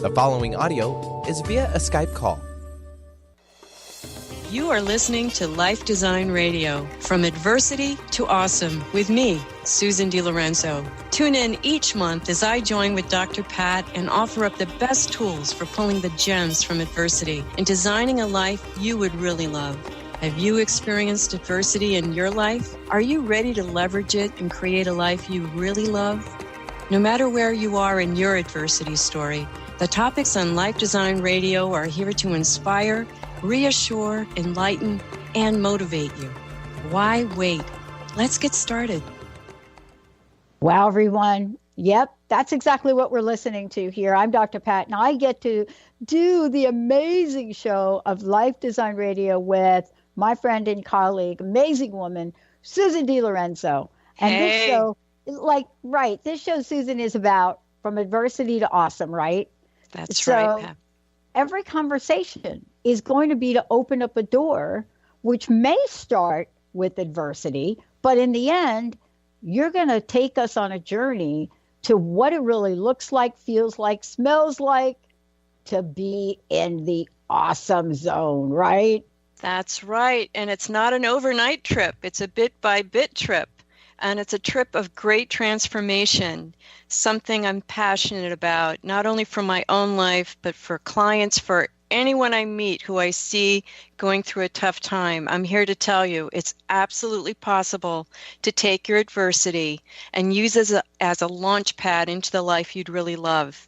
The following audio is via a Skype call. You are listening to Life Design Radio, From Adversity to Awesome, with me, Susan De Lorenzo. Tune in each month as I join with Dr. Pat and offer up the best tools for pulling the gems from adversity and designing a life you would really love. Have you experienced adversity in your life? Are you ready to leverage it and create a life you really love? No matter where you are in your adversity story, the topics on Life Design Radio are here to inspire, reassure, enlighten, and motivate you. Why wait? Let's get started. Wow, everyone. Yep, that's exactly what we're listening to here. I'm Dr. Pat, and I get to do the amazing show of Life Design Radio with my friend and colleague, amazing woman, Susan De Lorenzo. And This show, this show, Susan, is about from adversity to awesome, right? That's right, Pat. Every conversation is going to be to open up a door, which may start with adversity, but in the end, you're going to take us on a journey to what it really looks like, feels like, smells like to be in the awesome zone, right? That's right. And it's not an overnight trip. It's a bit by bit trip. And it's a trip of great transformation, something I'm passionate about, not only for my own life, but for clients, for anyone I meet who I see going through a tough time. I'm here to tell you it's absolutely possible to take your adversity and use it as a launch pad into the life you'd really love.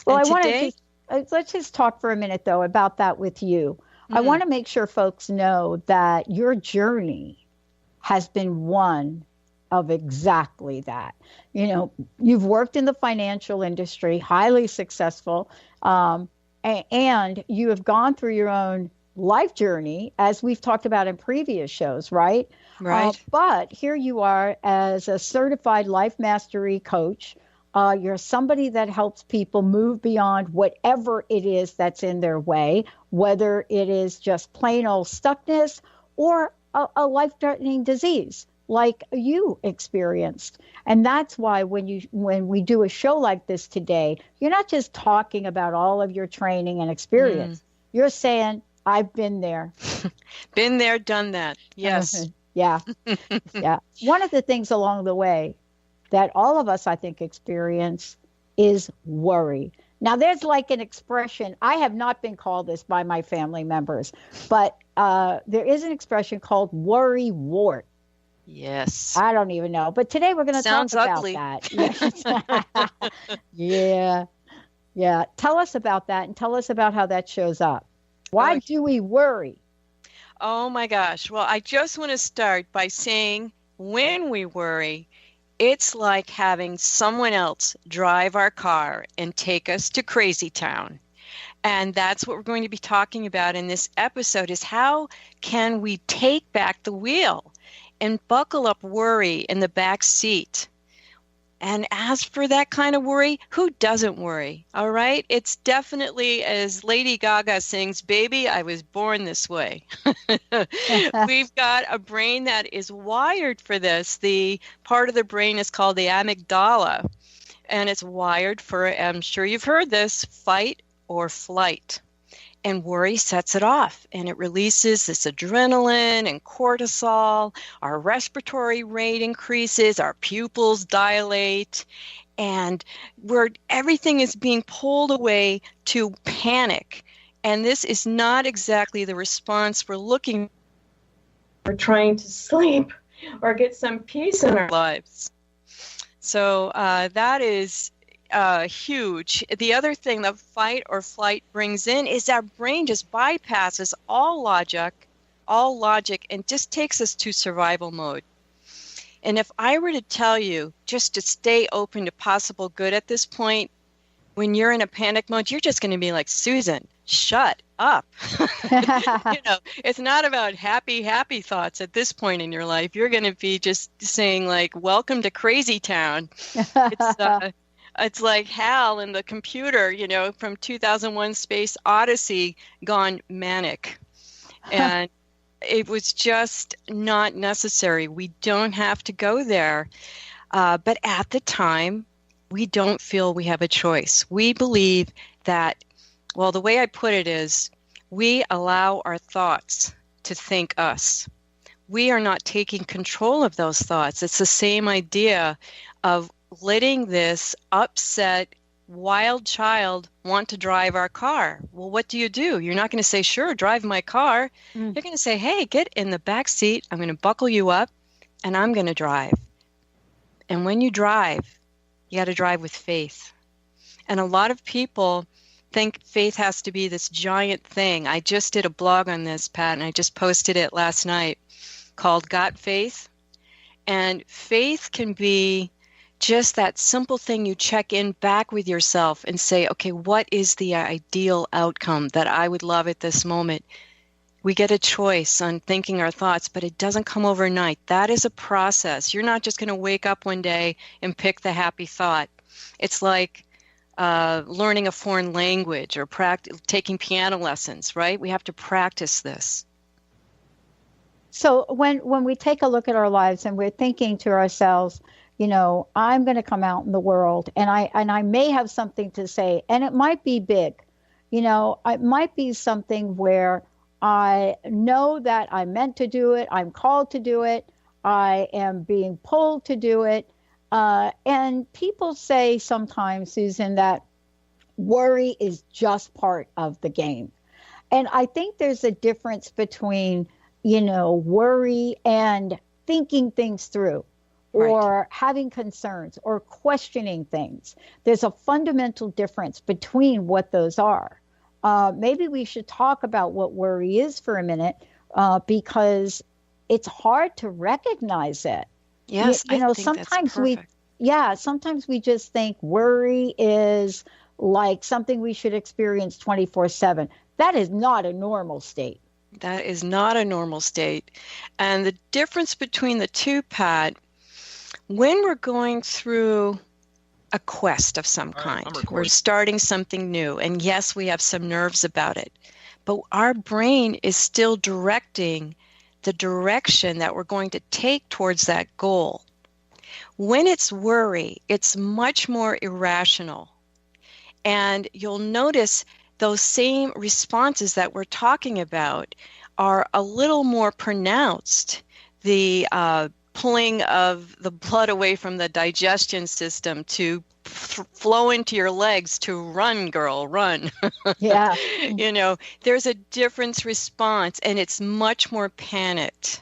Well, let's just talk for a minute, though, about that with you. I want to make sure folks know that your journey has been one of exactly that. You know, you've worked in the financial industry, highly successful, and you have gone through your own life journey, as we've talked about in previous shows, right? Right. But here you are as a certified life mastery coach. You're somebody that helps people move beyond whatever it is that's in their way, whether it is just plain old stuckness or a life-threatening disease like you experienced. And that's why when we do a show like this today, you're not just talking about all of your training and experience. You're saying, I've been there. Been there, done that. Yes. Yeah. Yeah. One of the things along the way that all of us, I think, experience is worry. Now, there's like an expression. I have not been called this by my family members, but there is an expression called worry wart. Yes. I don't even know. But today we're going to talk about ugly. That. Yeah. Yeah. Tell us about that and tell us about how that shows up. Why do we worry? Oh, my gosh. Well, I just want to start by saying when we worry, it's like having someone else drive our car and take us to crazy town. And that's what we're going to be talking about in this episode is how can we take back the wheel and buckle up worry in the back seat. And as for that kind of worry, who doesn't worry? All right? It's definitely, as Lady Gaga sings, baby, I was born this way. We've got a brain that is wired for this. The part of the brain is called the amygdala. And it's wired for, I'm sure you've heard this, fight or flight. And worry sets it off, and it releases this adrenaline and cortisol. Our respiratory rate increases, our pupils dilate, and everything is being pulled away to panic. And this is not exactly the response we're looking for. We're trying to sleep or get some peace in our lives. So that is huge. The other thing that fight or flight brings in is our brain just bypasses all logic and just takes us to survival mode. And if I were to tell you just to stay open to possible good at this point, when you're in a panic mode, you're just going to be like, Susan, shut up. It's not about happy thoughts at this point in your life. You're going to be just saying like, welcome to crazy town. It's like Hal in the computer, from 2001 Space Odyssey gone manic. And it was just not necessary. We don't have to go there. But at the time, we don't feel we have a choice. We believe that, well, the way I put it is, we allow our thoughts to think us. We are not taking control of those thoughts. It's the same idea of letting this upset, wild child want to drive our car. Well, what do? You're not going to say, sure, drive my car. You're going to say, hey, get in the back seat. I'm going to buckle you up, and I'm going to drive. And when you drive, you got to drive with faith. And a lot of people think faith has to be this giant thing. I just did a blog on this, Pat, and I just posted it last night, called Got Faith. And faith can be just that simple thing you check in back with yourself and say, okay, what is the ideal outcome that I would love at this moment? We get a choice on thinking our thoughts, but it doesn't come overnight. That is a process. You're not just going to wake up one day and pick the happy thought. It's like learning a foreign language or taking piano lessons, right? We have to practice this. So when we take a look at our lives and we're thinking to ourselves, I'm going to come out in the world and I may have something to say, and it might be big. It might be something where I know that I'm meant to do it. I'm called to do it. I am being pulled to do it. And people say sometimes, Susan, that worry is just part of the game. And I think there's a difference between, worry and thinking things through, or having concerns or questioning things. There's a fundamental difference between what those are. Maybe we should talk about what worry is for a minute, because it's hard to recognize it. Yes, I think sometimes that's perfect. Sometimes we just think worry is like something we should experience 24/7. That is not a normal state. That is not a normal state. And the difference between the two, Pat, when we're going through a quest of some kind, we're starting something new, and yes, we have some nerves about it, but our brain is still directing the direction that we're going to take towards that goal. When it's worry, it's much more irrational. And you'll notice those same responses that we're talking about are a little more pronounced. The pulling of the blood away from the digestion system to flow into your legs to run, girl, run. Yeah. There's a different response, and it's much more panicked.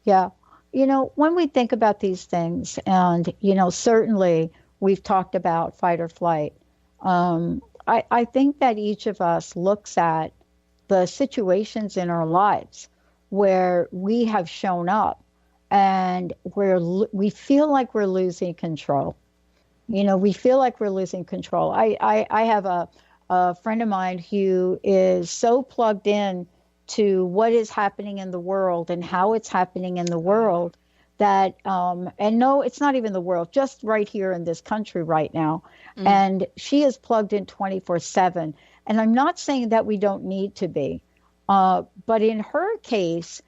Yeah. When we think about these things, and, certainly we've talked about fight or flight, I think that each of us looks at the situations in our lives where we have shown up and where we feel like we're losing control. We feel like we're losing control. I have a friend of mine who is so plugged in to what is happening in the world and how it's happening in the world that, and no, it's not even the world, just right here in this country right now. And she is plugged in 24/7. And I'm not saying that we don't need to be, but in her case,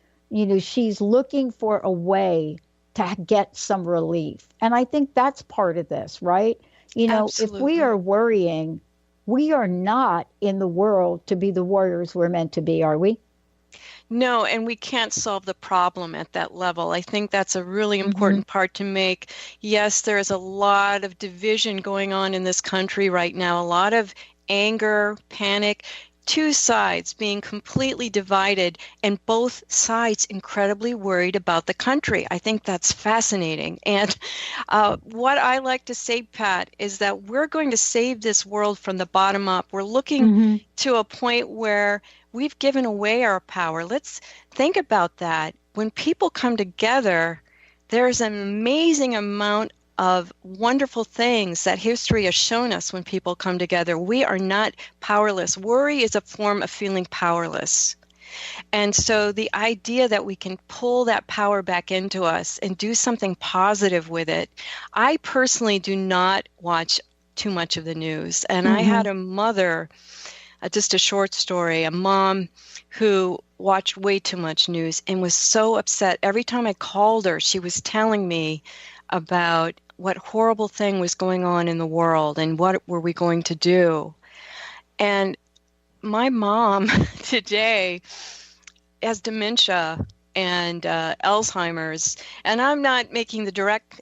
she's looking for a way to get some relief. And I think that's part of this, right? Absolutely. If we are worrying, we are not in the world to be the warriors we're meant to be, are we? No, and we can't solve the problem at that level. I think that's a really important part to make. Yes, there is a lot of division going on in this country right now, a lot of anger, panic, two sides being completely divided, and both sides incredibly worried about the country. I think that's fascinating. And what I like to say, Pat, is that we're going to save this world from the bottom up. We're looking to a point where we've given away our power. Let's think about that. When people come together, there's an amazing amount of wonderful things that history has shown us when people come together. We are not powerless. Worry is a form of feeling powerless. And so the idea that we can pull that power back into us and do something positive with it. I personally do not watch too much of the news. And I had a mother, just a short story, a mom who watched way too much news and was so upset. Every time I called her, she was telling me about what horrible thing was going on in the world and what were we going to do. And my mom today has dementia and Alzheimer's. And I'm not making the direct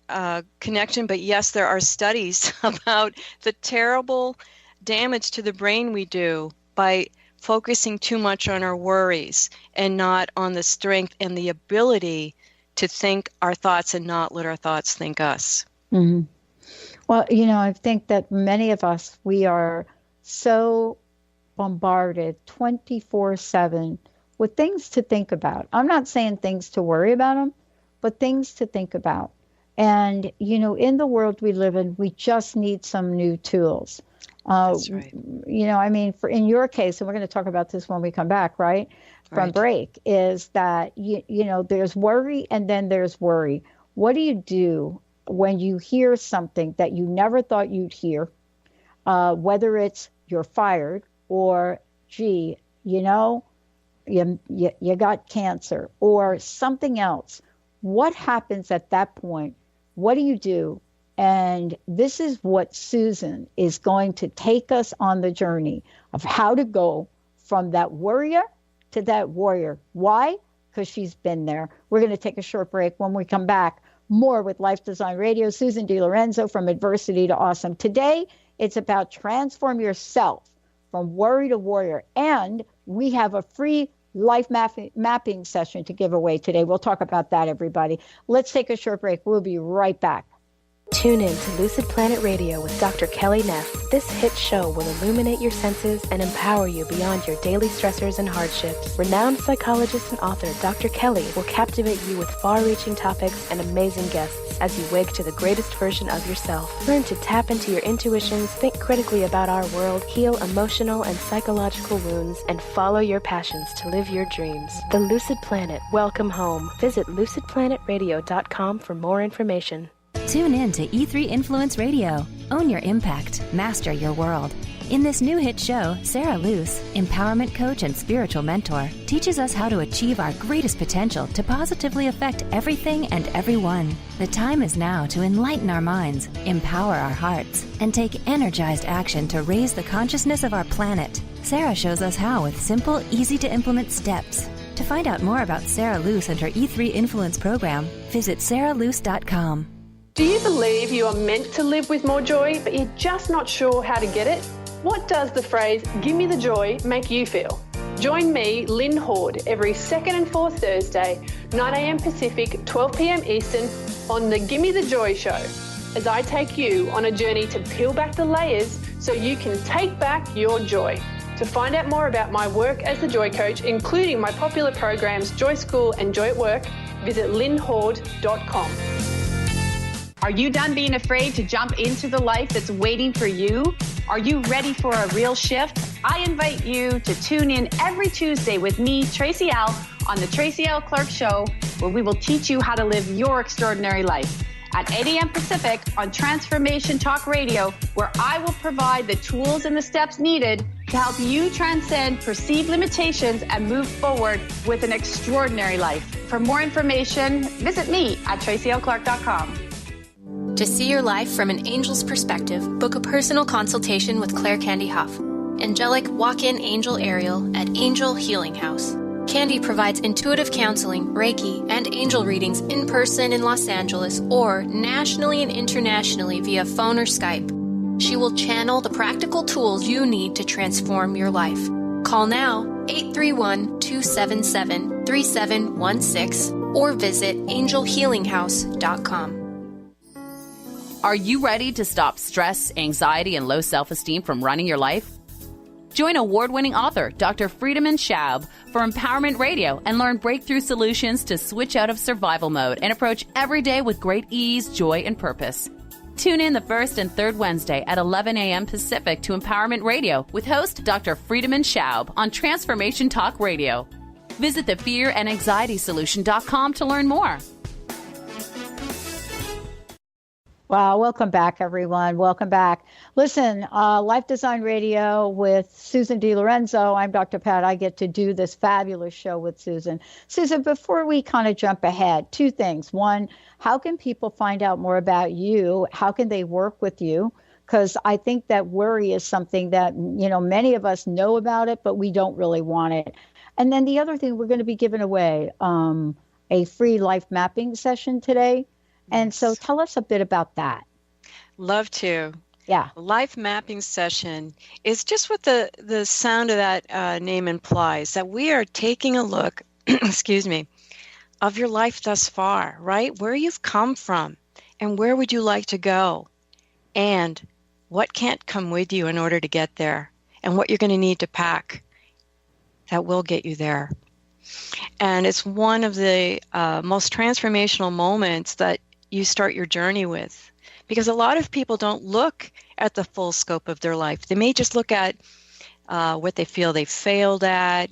connection, but yes, there are studies about the terrible damage to the brain we do by focusing too much on our worries and not on the strength and the ability to think our thoughts and not let our thoughts think us. Mm-hmm. Well, I think that many of us, we are so bombarded 24/7 with things to think about. I'm not saying things to worry about them, but things to think about. And, in the world we live in, we just need some new tools. That's right. In your case, and we're going to talk about this when we come back, right? From break, is that, there's worry and then there's worry. What do you do when you hear something that you never thought you'd hear, whether it's you're fired or, gee, you got cancer or something else? What happens at that point? What do you do? And this is what Susan is going to take us on the journey of how to go from that worrier to that warrior. Why? Because she's been there. We're going to take a short break. When we come back, more with Life Design Radio. Susan De Lorenzo, From Adversity to Awesome. Today, it's about transform yourself from worry to warrior. And we have a free life mapping session to give away today. We'll talk about that, everybody. Let's take a short break. We'll be right back. Tune in to Lucid Planet Radio with Dr. Kelly Neff. This hit show will illuminate your senses and empower you beyond your daily stressors and hardships. Renowned psychologist and author Dr. Kelly will captivate you with far-reaching topics and amazing guests as you wake to the greatest version of yourself. Learn to tap into your intuitions, think critically about our world, heal emotional and psychological wounds, and follow your passions to live your dreams. The Lucid Planet. Welcome home. Visit lucidplanetradio.com for more information. Tune in to E3 Influence Radio. Own your impact. Master your world. In this new hit show, Sarah Luce, empowerment coach and spiritual mentor, teaches us how to achieve our greatest potential to positively affect everything and everyone. The time is now to enlighten our minds, empower our hearts, and take energized action to raise the consciousness of our planet. Sarah shows us how with simple, easy-to-implement steps. To find out more about Sarah Luce and her E3 Influence program, visit sarahluce.com. Do you believe you are meant to live with more joy, but you're just not sure how to get it? What does the phrase, "give me the joy," make you feel? Join me, Lynn Horde, every second and fourth Thursday, 9 a.m. Pacific, 12 p.m. Eastern, on the Gimme the Joy Show, as I take you on a journey to peel back the layers so you can take back your joy. To find out more about my work as the Joy Coach, including my popular programs Joy School and Joy at Work, visit lynnhorde.com. Are you done being afraid to jump into the life that's waiting for you? Are you ready for a real shift? I invite you to tune in every Tuesday with me, Tracy L., on the Tracy L. Clark Show, where we will teach you how to live your extraordinary life. At 8 a.m. Pacific on Transformation Talk Radio, where I will provide the tools and the steps needed to help you transcend perceived limitations and move forward with an extraordinary life. For more information, visit me at tracylclark.com. To see your life from an angel's perspective, book a personal consultation with Claire Candy Huff, angelic walk-in angel Ariel at Angel Healing House. Candy provides intuitive counseling, Reiki, and angel readings in person in Los Angeles or nationally and internationally via phone or Skype. She will channel the practical tools you need to transform your life. Call now, 831-277-3716, or visit angelhealinghouse.com. Are you ready to stop stress, anxiety, and low self-esteem from running your life? Join award-winning author Dr. Friedemann Schaub for Empowerment Radio and learn breakthrough solutions to switch out of survival mode and approach every day with great ease, joy, and purpose. Tune in the first and third Wednesday at 11 a.m. Pacific to Empowerment Radio with host Dr. Friedemann Schaub on Transformation Talk Radio. Visit thefearandanxietysolution.com to learn more. Wow, welcome back, everyone. Welcome back. Listen, Life Design Radio with Susan De Lorenzo. I'm Dr. Pat. I get to do this fabulous show with Susan. Susan, before we kind of jump ahead, two things. One, how can people find out more about you? How can they work with you? Because I think that worry is something that, many of us know about it, but we don't really want it. And then the other thing, we're going to be giving away a free life mapping session today. And so tell us a bit about that. Love to. Yeah. Life mapping session is just what the sound of that name implies, that we are taking a look, excuse me, of your life thus far, right? Where you've come from and where would you like to go? And what can't come with you in order to get there? And what you're going to need to pack that will get you there. And it's one of the most transformational moments that you start your journey with, because a lot of people don't look at the full scope of their life. They may just look at what they feel they failed at,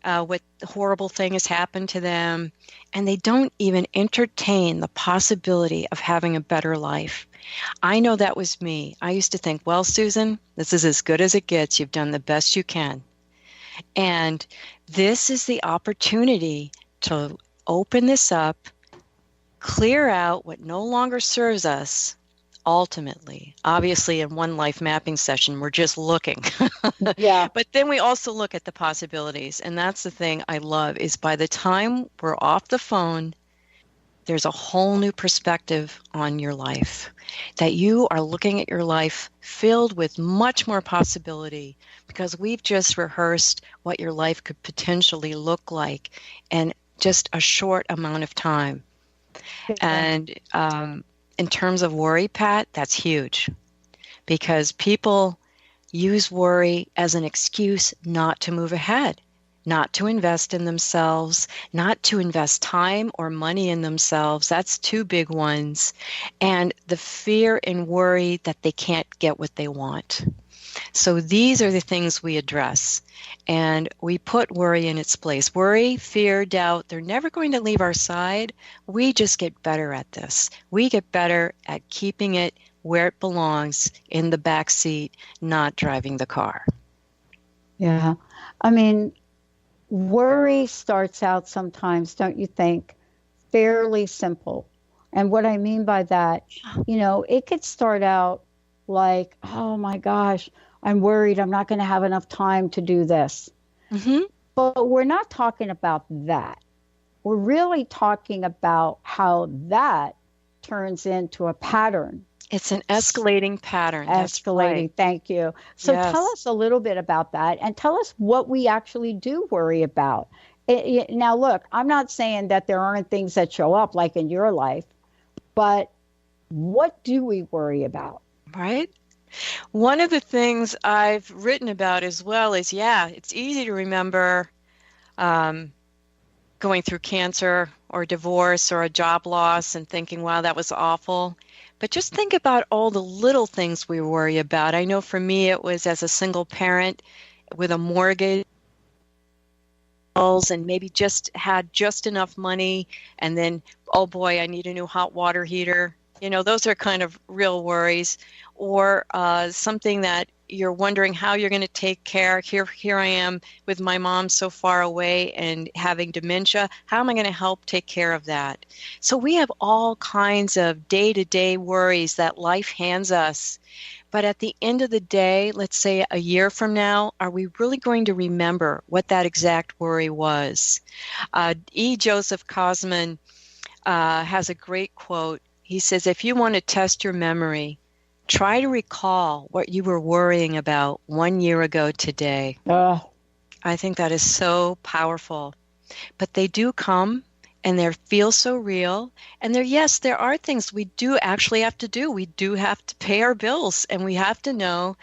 what horrible thing has happened to them, and they don't even entertain the possibility of having a better life. I know that was me. I used to think, well, Susan, this is as good as it gets. You've done the best you can. And this is the opportunity to open this up, clear out what no longer serves us ultimately. Obviously, in one life mapping session, we're just looking. Yeah. But then we also look at the possibilities. And that's the thing I love, is by the time we're off the phone, there's a whole new perspective on your life, that you are looking at your life filled with much more possibility, because we've just rehearsed what your life could potentially look like in just a short amount of time. And in terms of worry, Pat, that's huge, because people use worry as an excuse not to move ahead, not to invest in themselves, not to invest time or money in themselves. That's two big ones. And the fear and worry that they can't get what they want. So these are the things we address, and we put worry in its place. Worry, fear, doubt, they're never going to leave our side. We just get better at this. We get better at keeping it where it belongs, in the back seat, not driving the car. Yeah. I mean, worry starts out sometimes, don't you think, fairly simple. And what I mean by that, it could start out like, oh my gosh, I'm worried I'm not going to have enough time to do this. Mm-hmm. But we're not talking about that. We're really talking about how that turns into a pattern. It's an escalating pattern. That's Escalating, right. Thank you. So Yes. Tell us a little bit about that, and tell us what we actually do worry about. Now, look, I'm not saying that there aren't things that show up like in your life, but what do we worry about? Right? One of the things I've written about as well is, it's easy to remember going through cancer or divorce or a job loss and thinking, wow, that was awful. But just think about all the little things we worry about. I know for me, it was as a single parent with a mortgage and maybe just had just enough money, and then, oh boy, I need a new hot water heater. Those are kind of real worries. Or something that you're wondering how you're going to take care. Here I am with my mom so far away and having dementia. How am I going to help take care of that? So we have all kinds of day-to-day worries that life hands us. But at the end of the day, let's say a year from now, are we really going to remember what that exact worry was? E. Joseph Kosman has a great quote. He says, if you want to test your memory, try to recall what you were worrying about 1 year ago today. I think that is so powerful. But they do come, and they feel so real. And there are things we do actually have to do. We do have to pay our bills, and we have to know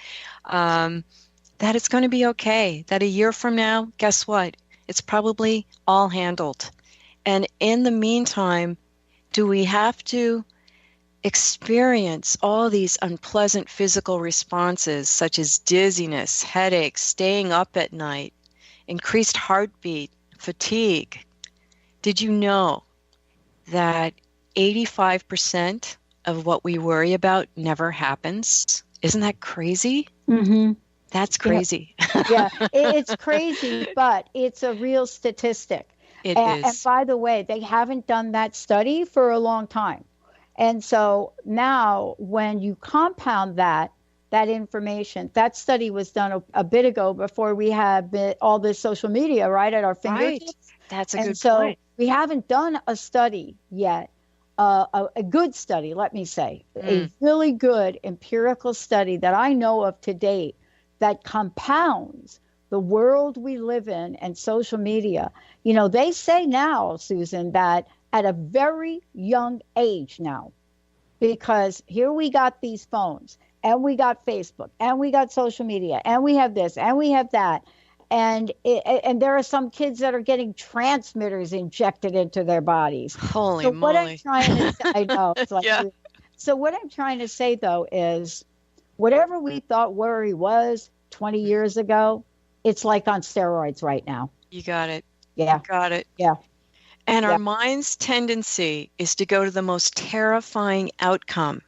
that it's going to be okay. That a year from now, guess what? It's probably all handled. And in the meantime, do we have to experience all these unpleasant physical responses, such as dizziness, headaches, staying up at night, increased heartbeat, fatigue? Did you know that 85% of what we worry about never happens. Isn't that crazy? Mm-hmm. That's crazy. Yeah, it's crazy, but it's a real statistic. It And is. by the way, they haven't done that study for a long time. And so now when you compound that information, that study was done a bit ago before we had all this social media, right, at our fingertips. Right. That's a and good so point. we haven't done a study yet, a good study, let me say, a really good empirical study that I know of to date that compounds the world we live in and social media. You know, they say now, Susan, that at a very young age now, because here we got these phones and we got Facebook and we got social media and we have this and we have that. And there are some kids that are getting transmitters injected into their bodies. Holy so moly. What I'm trying to say, I know. It's like, Yeah. So what I'm trying to say, though, is whatever we thought worry was 20 years ago, it's like on steroids right now. You got it. Yeah. You got it. Yeah. And our mind's tendency is to go to the most terrifying outcome.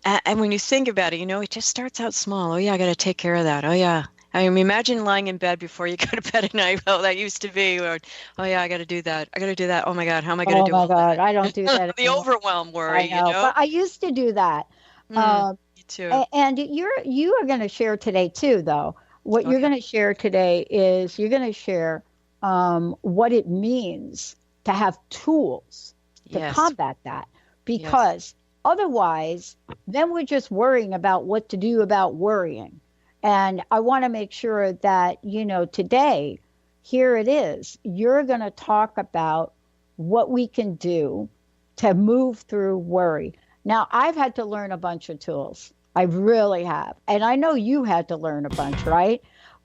And when you think about it, you know, it just starts out small. Oh, yeah, I got to take care of that. Oh, yeah. I mean, imagine lying in bed before you go to bed at night. Oh, that used to be. Or, oh, yeah, I got to do that. I got to do that. Oh, my God, how am I going to do Oh, my all God, that? I don't do that The anymore. overwhelm worry, I know, you know? but I used to do that. Me too. And you are going to share today, too, though. What you're going to share today is you're going to share what it means to have tools to combat that. Because otherwise, then we're just worrying about what to do about worrying. And I want to make sure that, you know, today, here it is. You're going to talk about what we can do to move through worry. Now, I've had to learn a bunch of tools. I really have. And I know you had to learn a bunch, right?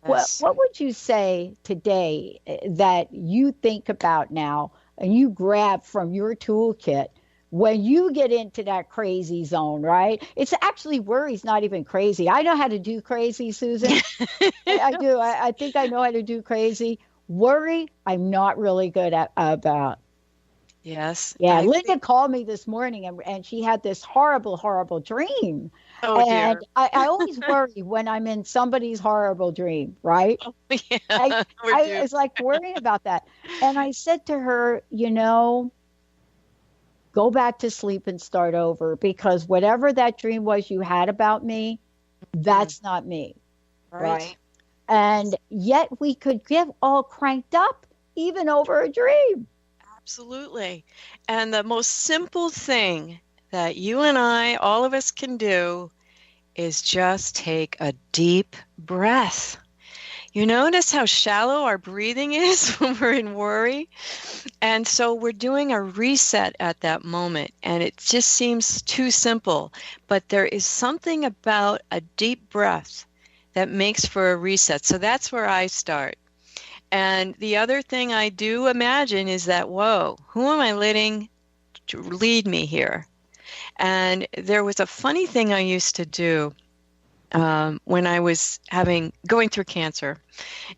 Yes. What would you say today that you think about now and you grab from your toolkit when you get into that crazy zone, right? It's actually worry's not even crazy. I know how to do crazy, Susan. I do. I think I know how to do crazy. Worry, I'm not really good about. Yes. Yeah, Linda called me this morning and she had this horrible, horrible dream. Oh, and dear. I always worry when I'm in somebody's horrible dream, right? Oh, yeah, I was like worrying about that. And I said to her, you know, go back to sleep and start over because whatever that dream was you had about me, that's not me. Right. And yet we could get all cranked up even over a dream. Absolutely. And the most simple thing that you and I, all of us can do is just take a deep breath. You notice how shallow our breathing is when we're in worry? And so we're doing a reset at that moment. And it just seems too simple. But there is something about a deep breath that makes for a reset. So that's where I start. And the other thing I do imagine is that, whoa, who am I letting to lead me here? And there was a funny thing I used to do when I was going through cancer,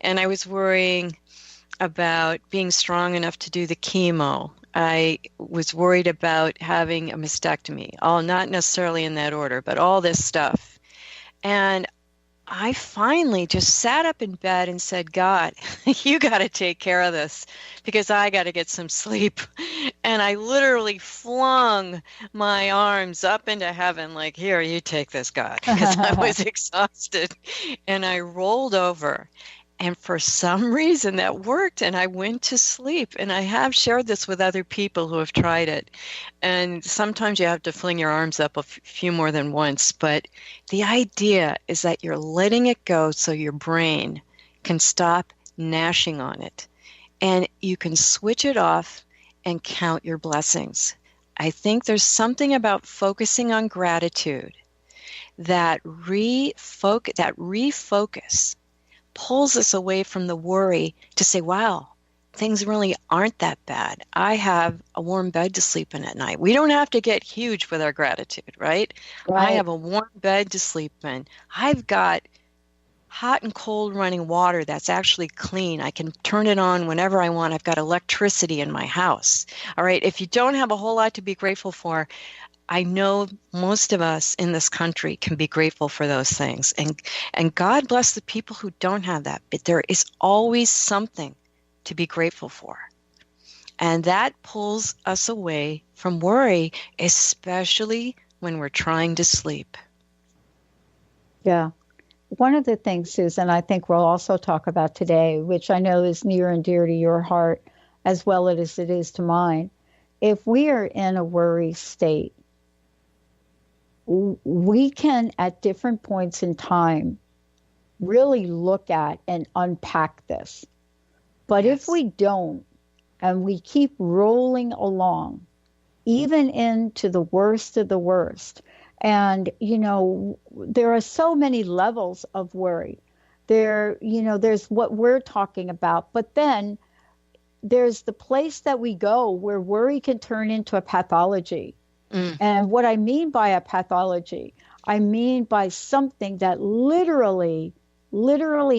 and I was worrying about being strong enough to do the chemo. I was worried about having a mastectomy, all not necessarily in that order, but all this stuff. And I finally just sat up in bed and said, God, you got to take care of this because I got to get some sleep. And I literally flung my arms up into heaven like, here, you take this, God, because I was exhausted. And I rolled over. And for some reason that worked, and I went to sleep. And I have shared this with other people who have tried it. And sometimes you have to fling your arms up a few more than once. But the idea is that you're letting it go so your brain can stop gnashing on it. And you can switch it off and count your blessings. I think there's something about focusing on gratitude that refocus pulls us away from the worry to say, wow, things really aren't that bad. I have a warm bed to sleep in at night. We don't have to get huge with our gratitude, right? I have a warm bed to sleep in. I've got hot and cold running water that's actually clean. I can turn it on whenever I want. I've got electricity in my house. All right. If you don't have a whole lot to be grateful for, I know most of us in this country can be grateful for those things. And God bless the people who don't have that. But there is always something to be grateful for. And that pulls us away from worry, especially when we're trying to sleep. Yeah. One of the things, Susan, I think we'll also talk about today, which I know is near and dear to your heart as well as it is to mine. If we are in a worry state, we can, at different points in time, really look at and unpack this. But if we don't, and we keep rolling along, even into the worst of the worst, and, there are so many levels of worry. There's what we're talking about, but then there's the place that we go where worry can turn into a pathology. And what I mean by a pathology, I mean by something that literally,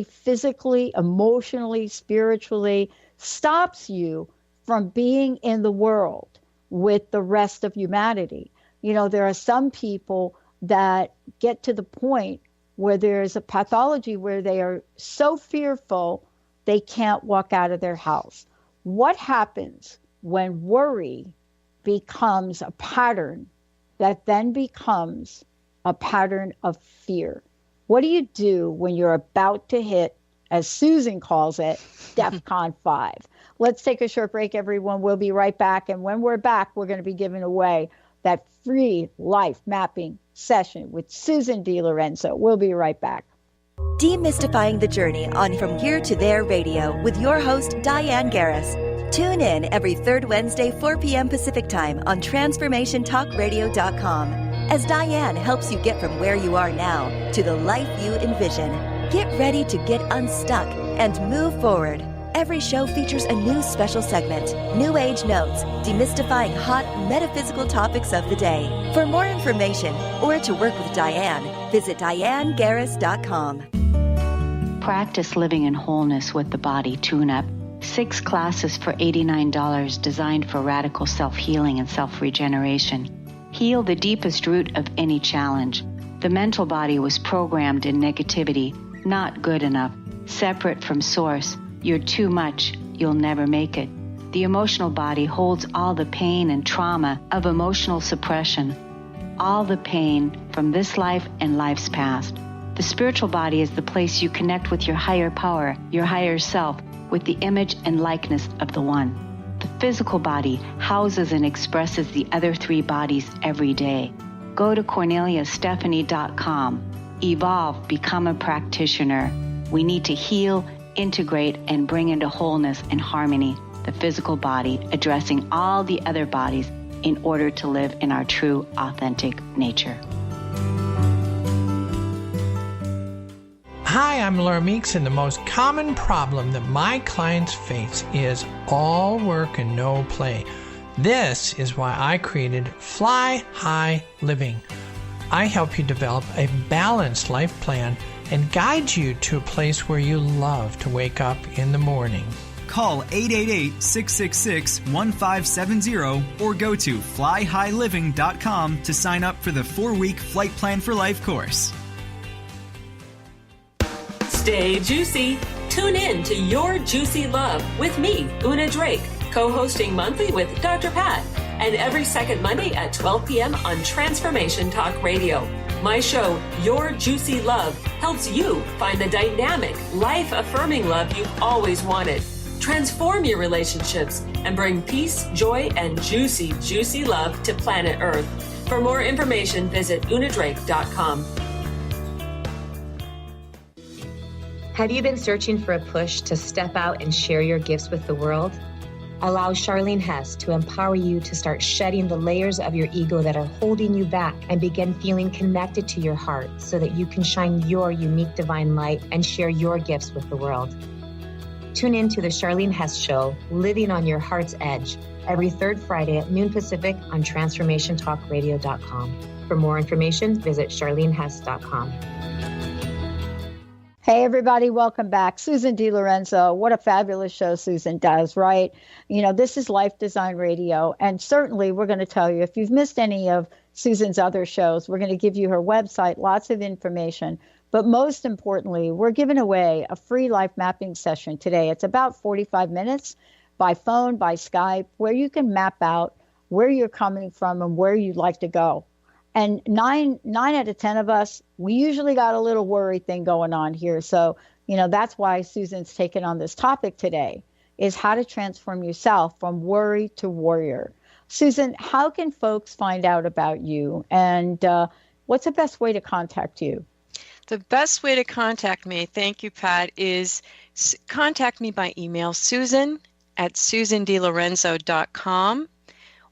physically, emotionally, spiritually stops you from being in the world with the rest of humanity. There are some people that get to the point where there's a pathology where they are so fearful they can't walk out of their house. What happens when worry becomes a pattern that then becomes a pattern of fear? What do you do when you're about to hit, as Susan calls it, DEFCON 5? Let's take a short break, everyone. We'll be right back. And when we're back, we're going to be giving away that free life mapping session with Susan De Lorenzo. We'll be right back. Demystifying the journey on From Here to There Radio with your host, Diane Garris. Tune in every third Wednesday, 4 p.m. Pacific Time on TransformationTalkRadio.com as Diane helps you get from where you are now to the life you envision. Get ready to get unstuck and move forward. Every show features a new special segment, New Age Notes, demystifying hot metaphysical topics of the day. For more information or to work with Diane, visit DianeGarris.com. Practice living in wholeness with the body tune-up. 6 classes for $89 designed for radical self-healing and self-regeneration. Heal the deepest root of any challenge. The mental body was programmed in negativity, not good enough, separate from source. You're too much, you'll never make it. The emotional body holds all the pain and trauma of emotional suppression, all the pain from this life and lives past. The spiritual body is the place you connect with your higher power, your higher self, with the image and likeness of the One. The physical body houses and expresses the other 3 bodies every day. Go to CorneliaStephanie.com. Evolve, become a practitioner. We need to heal, integrate, and bring into wholeness and harmony the physical body, addressing all the other bodies in order to live in our true, authentic nature. Hi, I'm Laura Meeks, and the most common problem that my clients face is all work and no play. This is why I created Fly High Living. I help you develop a balanced life plan and guide you to a place where you love to wake up in the morning. Call 888-666-1570 or go to flyhighliving.com to sign up for the 4-week Flight Plan for Life course. Stay juicy. Tune in to Your Juicy Love with me, Una Drake, co-hosting monthly with Dr. Pat, and every second Monday at 12 p.m. on Transformation Talk Radio. My show, Your Juicy Love, helps you find the dynamic, life-affirming love you've always wanted. Transform your relationships and bring peace, joy, and juicy, juicy love to planet Earth. For more information, visit unadrake.com. Have you been searching for a push to step out and share your gifts with the world? Allow Charlene Hess to empower you to start shedding the layers of your ego that are holding you back and begin feeling connected to your heart so that you can shine your unique divine light and share your gifts with the world. Tune in to the Charlene Hess Show, Living on Your Heart's Edge, every third Friday at noon Pacific on TransformationTalkRadio.com. For more information, visit CharleneHess.com. Hey, everybody, welcome back. Susan De Lorenzo. What a fabulous show Susan does, right? You know, this is Life Design Radio. And certainly we're going to tell you, if you've missed any of Susan's other shows. We're going to give you her website, lots of information. But most importantly, we're giving away a free life mapping session today. It's about 45 minutes by phone, by Skype, where you can map out where you're coming from and where you'd like to go. And nine out of 10 of us, we usually got a little worry thing going on here. So, that's why Susan's taken on this topic today, is how to transform yourself from worry to warrior. Susan, how can folks find out about you? And what's the best way to contact you? The best way to contact me, thank you, Pat, is contact me by email, susan@susandelelorenzo.com,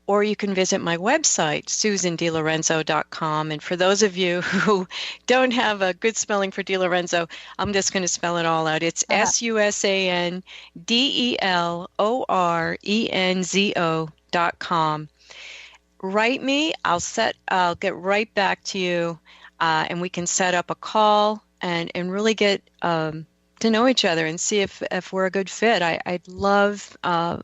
or you can visit my website, susandelelorenzo.com. And for those of you who don't have a good spelling for DeLorenzo, I'm just going to spell it all out. It's SUSANDELORENZO.com. Write me. I'll get right back to you. And we can set up a call and really get to know each other and see if we're a good fit. I'd love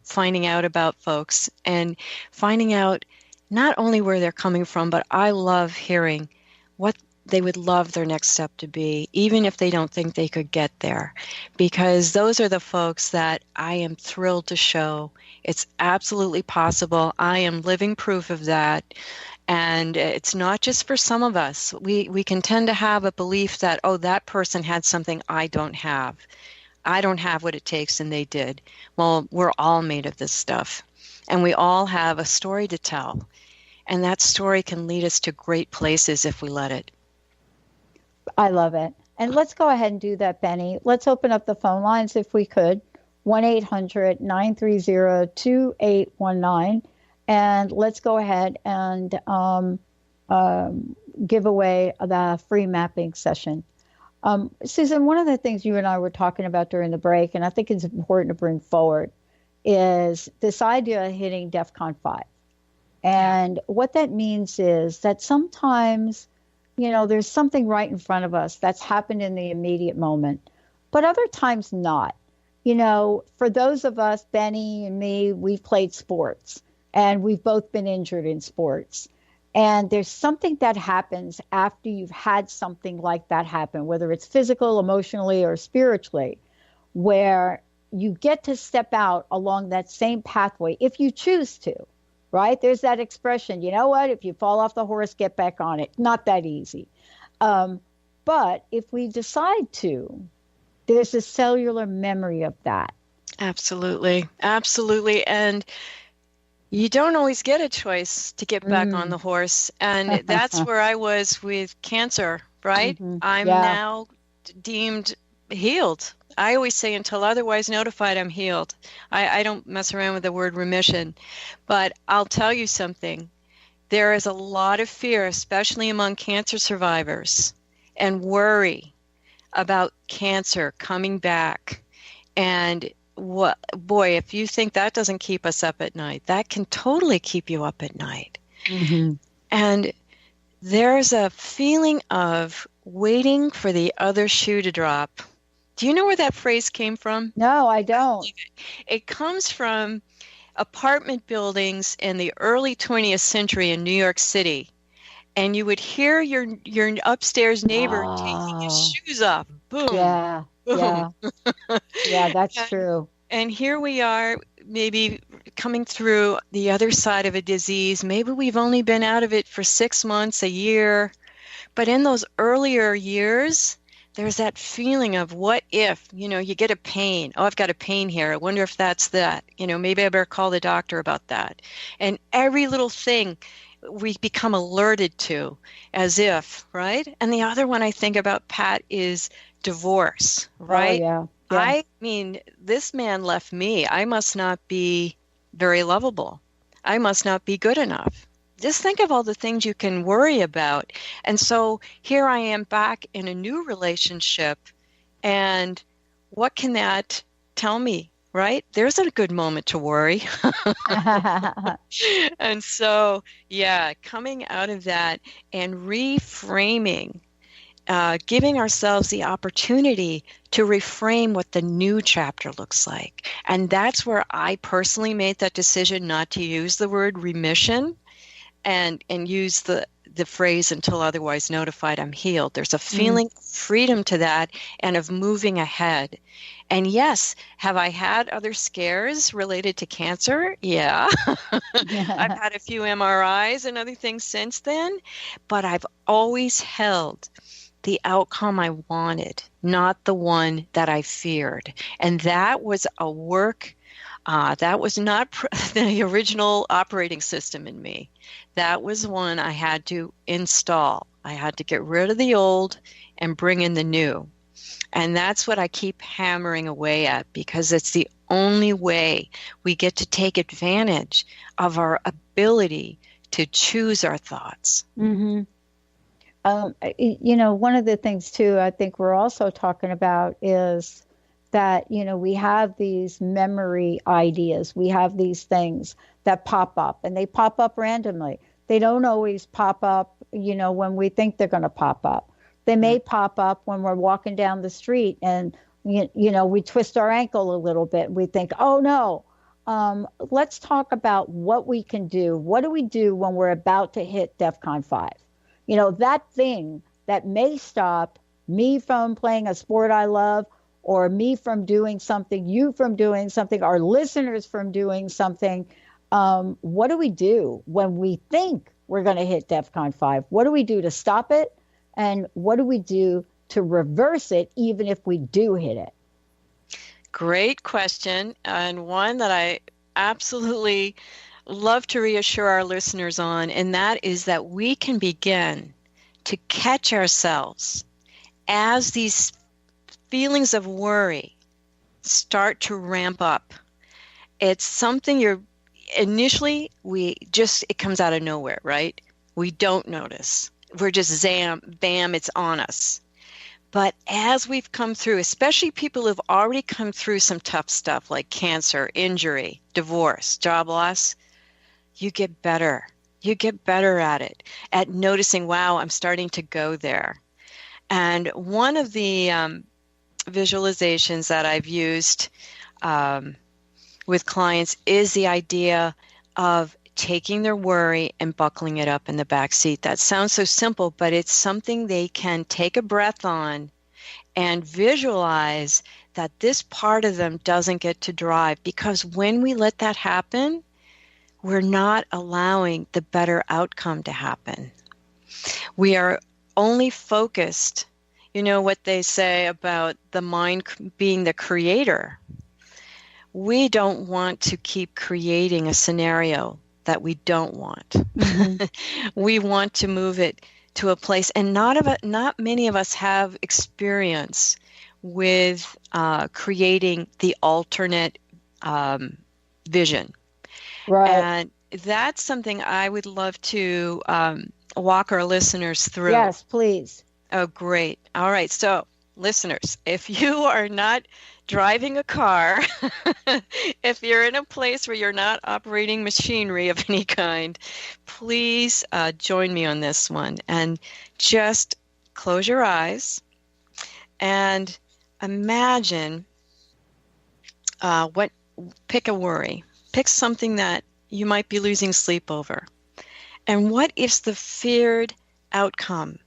finding out about folks and finding out not only where they're coming from, but I love hearing what they would love their next step to be, even if they don't think they could get there. Because those are the folks that I am thrilled to show. It's absolutely possible. I am living proof of that. And it's not just for some of us. We can tend to have a belief that, that person had something I don't have. I don't have what it takes and they did. Well, we're all made of this stuff. And we all have a story to tell. And that story can lead us to great places if we let it. I love it. And let's go ahead and do that, Benny. Let's open up the phone lines if we could. 1-800-930-2819. And let's go ahead and give away the free mapping session. Susan, one of the things you and I were talking about during the break, and I think it's important to bring forward, is this idea of hitting DEFCON 5. And what that means is that sometimes, there's something right in front of us that's happened in the immediate moment, but other times not. For those of us, Benny and me, we've played sports. And we've both been injured in sports. And there's something that happens after you've had something like that happen, whether it's physical, emotionally, or spiritually, where you get to step out along that same pathway if you choose to, right? There's that expression, you know what? If you fall off the horse, get back on it. Not that easy. But if we decide to, there's a cellular memory of that. Absolutely. Absolutely. And you don't always get a choice to get back on the horse. And that's where I was with cancer, right? Mm-hmm. I'm now deemed healed. I always say until otherwise notified, I'm healed. I don't mess around with the word remission. But I'll tell you something. There is a lot of fear, especially among cancer survivors, and worry about cancer coming back. And if you think that doesn't keep us up at night, that can totally keep you up at night. Mm-hmm. And there's a feeling of waiting for the other shoe to drop. Do you know where that phrase came from? No, I don't. It comes from apartment buildings in the early 20th century in New York City. And you would hear your upstairs neighbor taking his shoes off. Boom. Yeah. Boom. Yeah, that's true. And here we are, maybe coming through the other side of a disease. Maybe we've only been out of it for 6 months, a year. But in those earlier years, there's that feeling of what if, you get a pain. Oh, I've got a pain here. I wonder if that's that. Maybe I better call the doctor about that. And every little thing we become alerted to as if, right? And the other one I think about, Pat, is divorce, right? Oh, yeah. I mean, this man left me. I must not be very lovable. I must not be good enough. Just think of all the things you can worry about. And so here I am back in a new relationship. And what can that tell me, right? There's a good moment to worry. And so, coming out of that and reframing, giving ourselves the opportunity to reframe what the new chapter looks like. And that's where I personally made that decision not to use the word remission and use the the phrase "until otherwise notified, I'm healed." There's a feeling of freedom to that and of moving ahead. And yes, have I had other scares related to cancer? Yeah. I've had a few MRIs and other things since then, but I've always held the outcome I wanted, not the one that I feared. And that was a work, that was not the original operating system in me. That was one I had to install. I had to get rid of the old and bring in the new. And that's what I keep hammering away at, because it's the only way we get to take advantage of our ability to choose our thoughts. Mm-hmm. One of the things, too, I think we're also talking about is that, we have these memory ideas. We have these things that pop up, and they pop up randomly. They don't always pop up, when we think they're going to pop up. They may pop up when we're walking down the street and, we twist our ankle a little bit. We think, oh, no. Let's talk about what we can do. What do we do when we're about to hit DEFCON 5? That thing that may stop me from playing a sport I love, or me from doing something, you from doing something, our listeners from doing something. What do we do when we think we're going to hit DEFCON 5? What do we do to stop it? And what do we do to reverse it, even if we do hit it? Great question, and one that I absolutely love to reassure our listeners on, and that is that we can begin to catch ourselves as these feelings of worry start to ramp up. It's something initially it comes out of nowhere, right? We don't notice. We're just bam, it's on us. But as we've come through, especially people who've already come through some tough stuff like cancer, injury, divorce, job loss, you get better. You get better at it, at noticing, wow, I'm starting to go there. And one of the visualizations that I've used with clients is the idea of taking their worry and buckling it up in the back seat. That sounds so simple, but it's something they can take a breath on and visualize that this part of them doesn't get to drive. Because when we let that happen, we're not allowing the better outcome to happen. We are only focused, what they say about the mind being the creator. We don't want to keep creating a scenario that we don't want. Mm-hmm. We want to move it to a place, and not many of us have experience with creating the alternate vision. Right. And that's something I would love to walk our listeners through. Yes, please. Oh, great. All right. So, listeners, if you are not driving a car, if you're in a place where you're not operating machinery of any kind, please join me on this one. And just close your eyes and imagine pick a worry. Pick something that you might be losing sleep over. And what is the feared outcome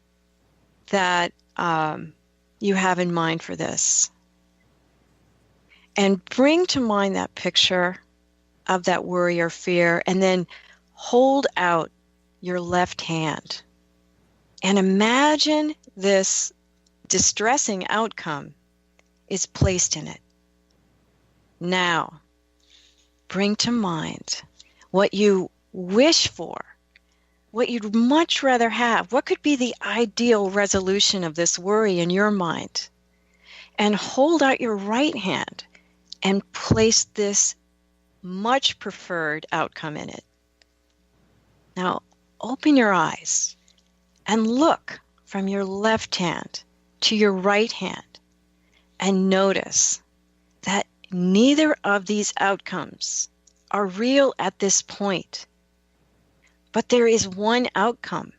that you have in mind for this? And bring to mind that picture of that worry or fear, and then hold out your left hand. And imagine this distressing outcome is placed in it. Now, bring to mind what you wish for, what you'd much rather have. What could be the ideal resolution of this worry in your mind? And hold out your right hand and place this much preferred outcome in it. Now, open your eyes and look from your left hand to your right hand and notice that neither of these outcomes are real at this point. But there is one outcome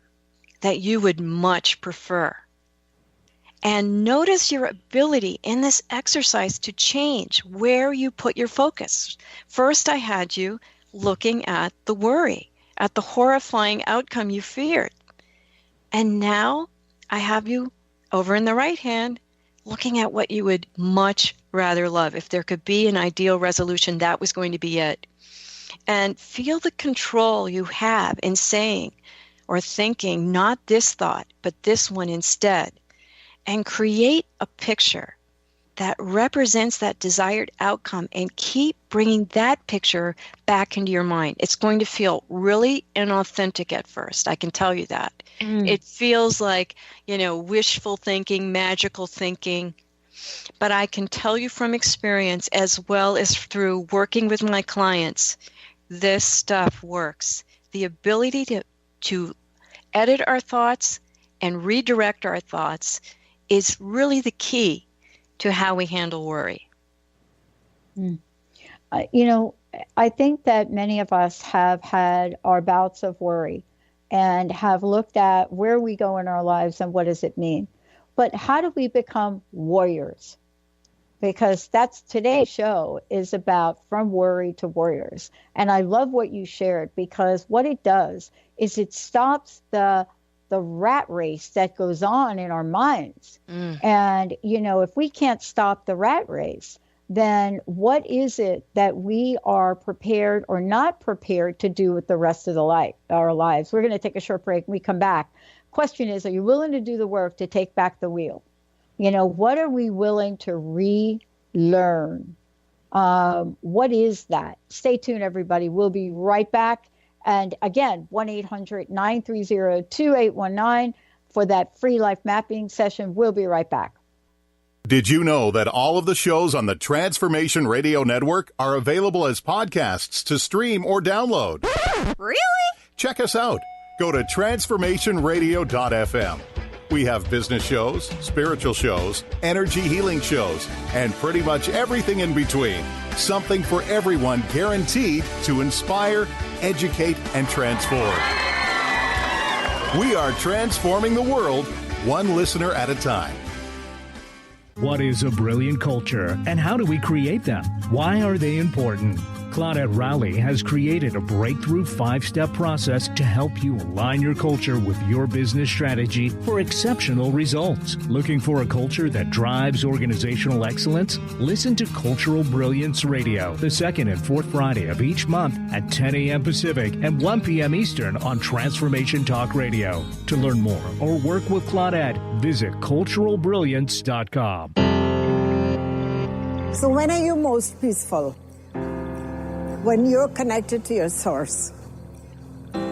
that you would much prefer. And notice your ability in this exercise to change where you put your focus. First, I had you looking at the worry, at the horrifying outcome you feared. And now I have you over in the right hand looking at what you would much rather love. If there could be an ideal resolution, that was going to be it. And feel the control you have in saying or thinking, not this thought, but this one instead. And create a picture that represents that desired outcome and keep bringing that picture back into your mind. It's going to feel really inauthentic at first. I can tell you that. It feels like, wishful thinking, magical thinking. But I can tell you from experience, as well as through working with my clients, this stuff works. The ability to edit our thoughts and redirect our thoughts is really the key to how we handle worry. I think that many of us have had our bouts of worry and have looked at where we go in our lives and what does it mean. But how do we become warriors? Because that's today's show is about from worry to warriors. And I love what you shared, because what it does is it stops the rat race that goes on in our minds. And, if we can't stop the rat race, then what is it that we are prepared or not prepared to do with the rest of our lives? We're going to take a short break. When we come back. Question is, are you willing to do the work to take back the wheel? What are we willing to relearn? What is that? Stay tuned, everybody. We'll be right back. And again, 1-800-930-2819 for that free life mapping session. We'll be right back. Did you know that all of the shows on the Transformation Radio Network are available as podcasts to stream or download? Really? Check us out. Go to transformationradio.fm. We have business shows, spiritual shows, energy healing shows, and pretty much everything in between. Something for everyone, guaranteed to inspire, educate, and transform. We are transforming the world, one listener at a time. What is a brilliant culture, and how do we create them? Why are they important? Claudette Rowley has created a breakthrough 5-step process to help you align your culture with your business strategy for exceptional results. Looking for a culture that drives organizational excellence? Listen to Cultural Brilliance Radio, the second and fourth Friday of each month at 10 a.m. Pacific and 1 p.m. Eastern on Transformation Talk Radio. To learn more or work with Claudette, visit culturalbrilliance.com. So when are you most peaceful? When you're connected to your source,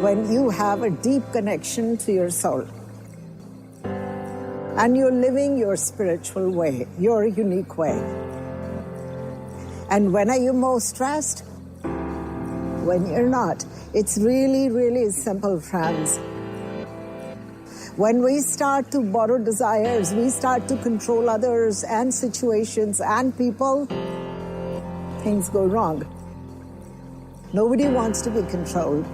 when you have a deep connection to your soul, and you're living your spiritual way, your unique way. And when are you most stressed? When you're not. It's really, really simple, friends. When we start to borrow desires, we start to control others and situations and people, things go wrong. Nobody wants to be controlled.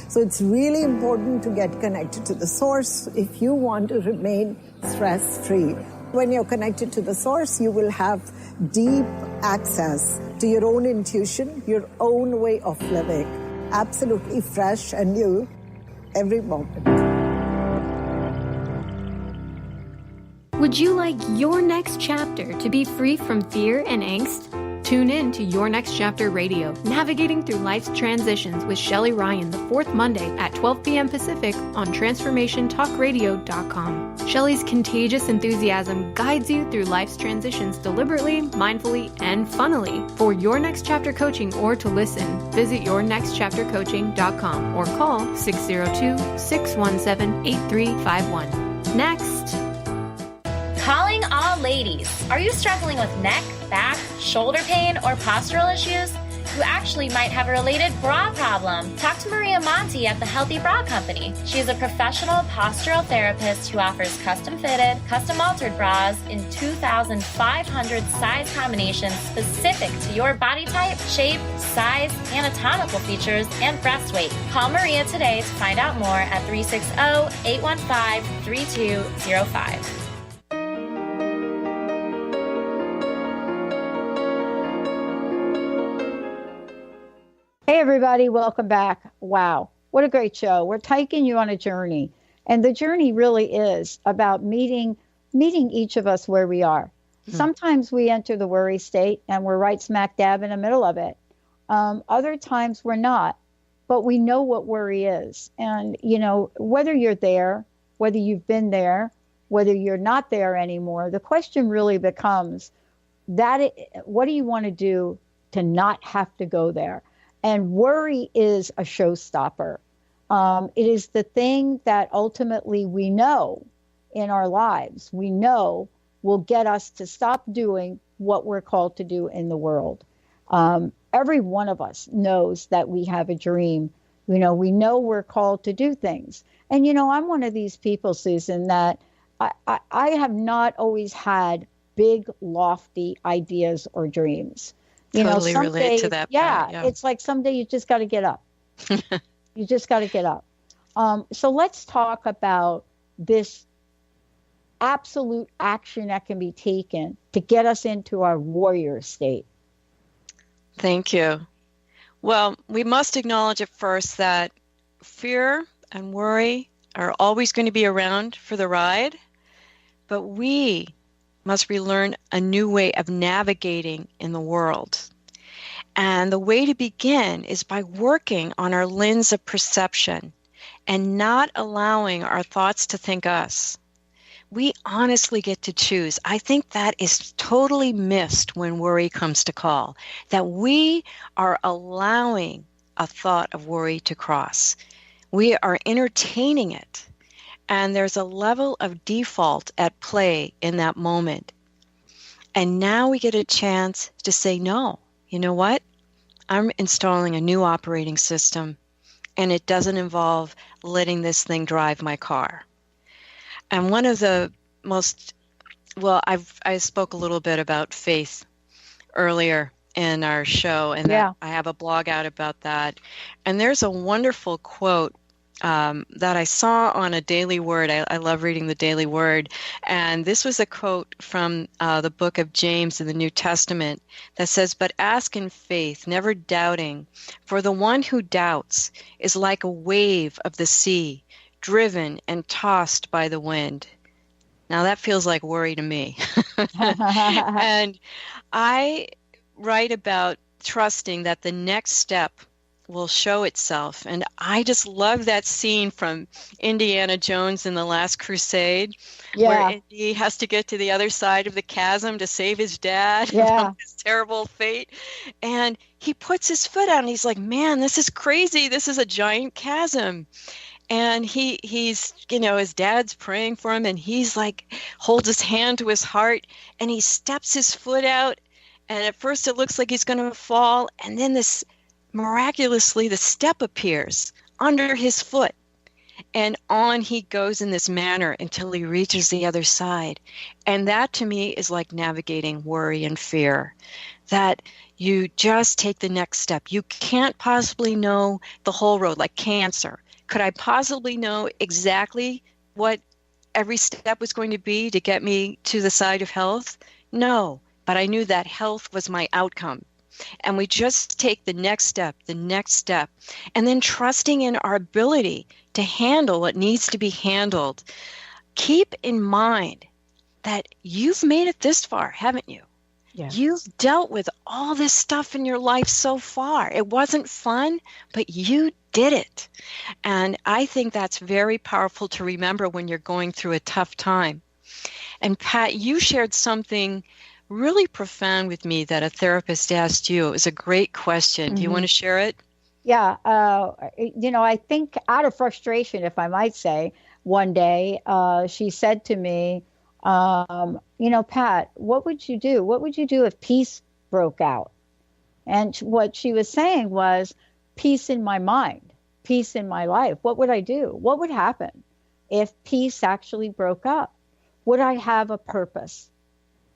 So it's really important to get connected to the source if you want to remain stress-free. When you're connected to the source, you will have deep access to your own intuition, your own way of living, absolutely fresh and new every moment. Would you like your next chapter to be free from fear and angst? Tune in to Your Next Chapter Radio, navigating through life's transitions with Shelley Ryan the fourth Monday at 12 p.m. Pacific on TransformationTalkRadio.com. Shelley's contagious enthusiasm guides you through life's transitions deliberately, mindfully, and funnily. For Your Next Chapter coaching or to listen, visit YourNextChapterCoaching.com or call 602-617-8351. Next. Calling all ladies. Are you struggling with neck, back, shoulder pain, or postural issues? You actually might have a related bra problem. Talk to Maria Monti at the Healthy Bra Company. She is a professional postural therapist who offers custom-fitted, custom-altered bras in 2,500 size combinations specific to your body type, shape, size, anatomical features, and breast weight. Call Maria today to find out more at 360-815-3205. Hey, everybody. Welcome back. Wow. What a great show. We're taking you on a journey. And the journey really is about meeting each of us where we are. Sometimes we enter the worry state and we're right smack dab in the middle of it. Other times we're not, but we know what worry is. And, whether you're there, whether you've been there, whether you're not there anymore, the question really becomes what do you want to do to not have to go there? And worry is a showstopper. It is the thing that ultimately we know in our lives, we know will get us to stop doing what we're called to do in the world. Every one of us knows that we have a dream. We know we're called to do things. And, I'm one of these people, Susan, that I have not always had big, lofty ideas or dreams. Totally relate to that. Yeah, it's like someday you just got to get up. You just got to get up. So let's talk about this absolute action that can be taken to get us into our warrior state. Thank you. Well, we must acknowledge at first that fear and worry are always going to be around for the ride, but we must relearn a new way of navigating in the world. And the way to begin is by working on our lens of perception and not allowing our thoughts to think us. We honestly get to choose. I think that is totally missed when worry comes to call, that we are allowing a thought of worry to cross. We are entertaining it, and there's a level of default at play in that moment. And now we get a chance to say, no, you know what? I'm installing a new operating system, and it doesn't involve letting this thing drive my car. And one of the I spoke a little bit about faith earlier in our show, and I have a blog out about that. And there's a wonderful quote that I saw on a Daily Word. I love reading the Daily Word. And this was a quote from the book of James in the New Testament that says, "But ask in faith, never doubting, for the one who doubts is like a wave of the sea, driven and tossed by the wind." Now that feels like worry to me. And I write about trusting that the next step will show itself. And I just love that scene from Indiana Jones in The Last Crusade, where he has to get to the other side of the chasm to save his dad from his terrible fate. And he puts his foot out and he's like, man, this is crazy. This is a giant chasm. And he's, his dad's praying for him, and he's like, holds his hand to his heart, and he steps his foot out. And at first it looks like he's going to fall. And then miraculously, the step appears under his foot. And on he goes in this manner until he reaches the other side. And that to me is like navigating worry and fear, that you just take the next step. You can't possibly know the whole road, like cancer. Could I possibly know exactly what every step was going to be to get me to the side of health? No, but I knew that health was my outcome. And we just take the next step, and then trusting in our ability to handle what needs to be handled. Keep in mind that you've made it this far, haven't you? Yeah. You've dealt with all this stuff in your life so far. It wasn't fun, but you did it. And I think that's very powerful to remember when you're going through a tough time. And Pat, you shared something really profound with me that a therapist asked you. It was a great question. Mm-hmm. Do you want to share it? Yeah. I think out of frustration, if I might say, one day she said to me, Pat, what would you do? What would you do if peace broke out? And what she was saying was peace in my mind, peace in my life. What would I do? What would happen if peace actually broke up? Would I have a purpose?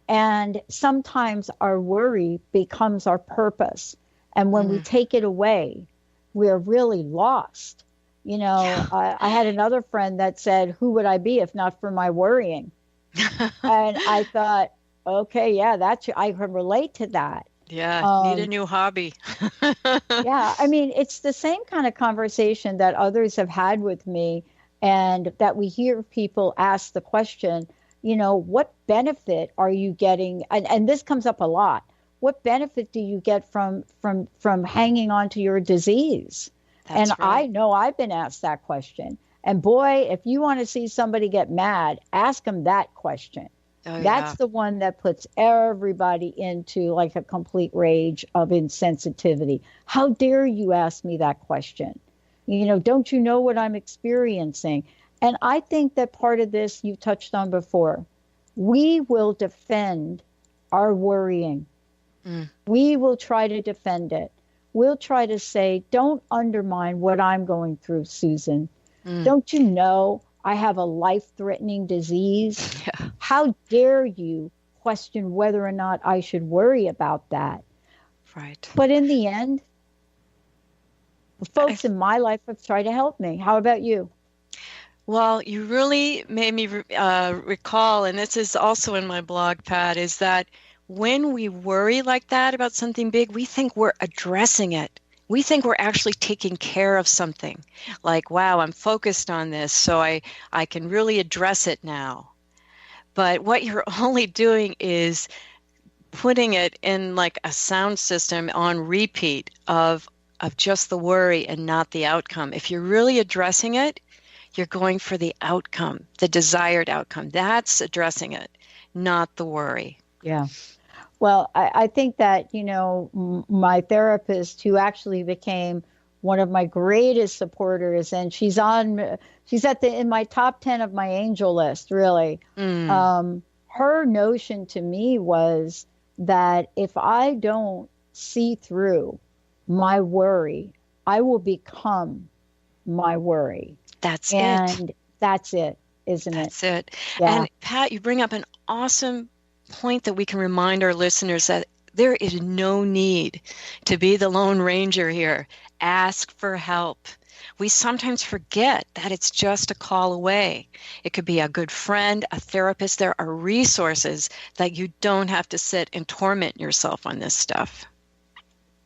And sometimes our worry becomes our purpose. And when we take it away, we're really lost. I had another friend that said, who would I be if not for my worrying? And I thought, okay, yeah, I can relate to that. Yeah, need a new hobby. Yeah, I mean, it's the same kind of conversation that others have had with me, and that we hear people ask the question, what benefit are you getting? And this comes up a lot. What benefit do you get from hanging on to your disease? That's and right. I know I've been asked that question. And boy, if you want to see somebody get mad, ask them that question. Oh, That's the one that puts everybody into like a complete rage of insensitivity. How dare you ask me that question? Don't you know what I'm experiencing? And I think that part of this you touched on before. We will defend our worrying. We will try to defend it. We'll try to say, don't undermine what I'm going through, Susan. Don't you know I have a life-threatening disease? Yeah. How dare you question whether or not I should worry about that? Right. But in the end, the folks in my life have tried to help me. How about you? Well, you really made me recall, and this is also in my blog, Pat, is that when we worry like that about something big, we think we're addressing it. We think we're actually taking care of something. Like, wow, I'm focused on this, so I can really address it now. But what you're only doing is putting it in like a sound system on repeat of just the worry and not the outcome. If you're really addressing it, you're going for the outcome, the desired outcome. That's addressing it, not the worry. Yeah. Well, I think that, my therapist, who actually became one of my greatest supporters, and she's in my top 10 of my angel list, really. Her notion to me was that if I don't see through my worry, I will become my worry. That's and that's it, isn't it? That's it. Yeah. And Pat, you bring up an awesome point that we can remind our listeners that there is no need to be the Lone Ranger here. Ask for help. We sometimes forget that it's just a call away. It could be a good friend, a therapist. There are resources that you don't have to sit and torment yourself on this stuff.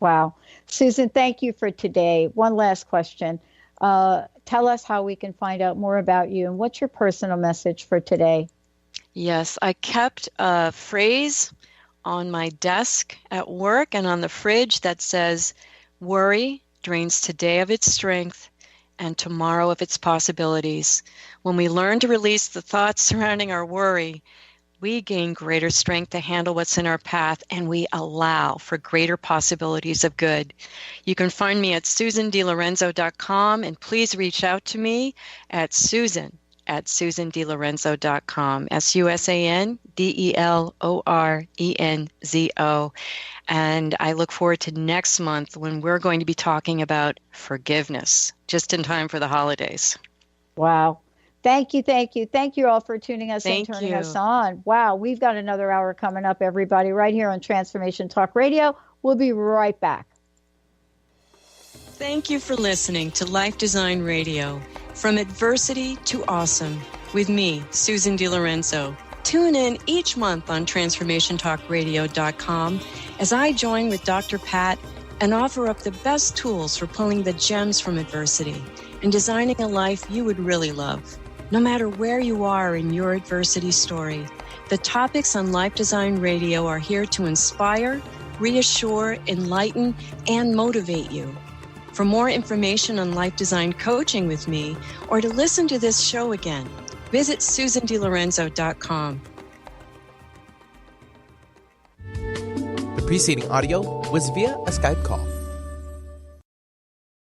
Wow. Susan, thank you for today. One last question. Tell us how we can find out more about you, and what's your personal message for today? Yes, I kept a phrase on my desk at work and on the fridge that says, worry drains today of its strength and tomorrow of its possibilities. When we learn to release the thoughts surrounding our worry, we gain greater strength to handle what's in our path, and we allow for greater possibilities of good. You can find me at susandelerenzo.com, and please reach out to me at susandelerenzo.com, SUSANDELORENZO. And I look forward to next month when we're going to be talking about forgiveness, just in time for the holidays. Wow. Thank you. Thank you all for tuning us and turning us on. Wow, we've got another hour coming up, everybody, right here on Transformation Talk Radio. We'll be right back. Thank you for listening to Life Design Radio, From Adversity to Awesome, with me, Susan De Lorenzo. Tune in each month on TransformationTalkRadio.com as I join with Dr. Pat and offer up the best tools for pulling the gems from adversity and designing a life you would really love. No matter where you are in your adversity story, the topics on Life Design Radio are here to inspire, reassure, enlighten, and motivate you. For more information on life design coaching with me, or to listen to this show again, visit susandelerenzo.com. The preceding audio was via a Skype call.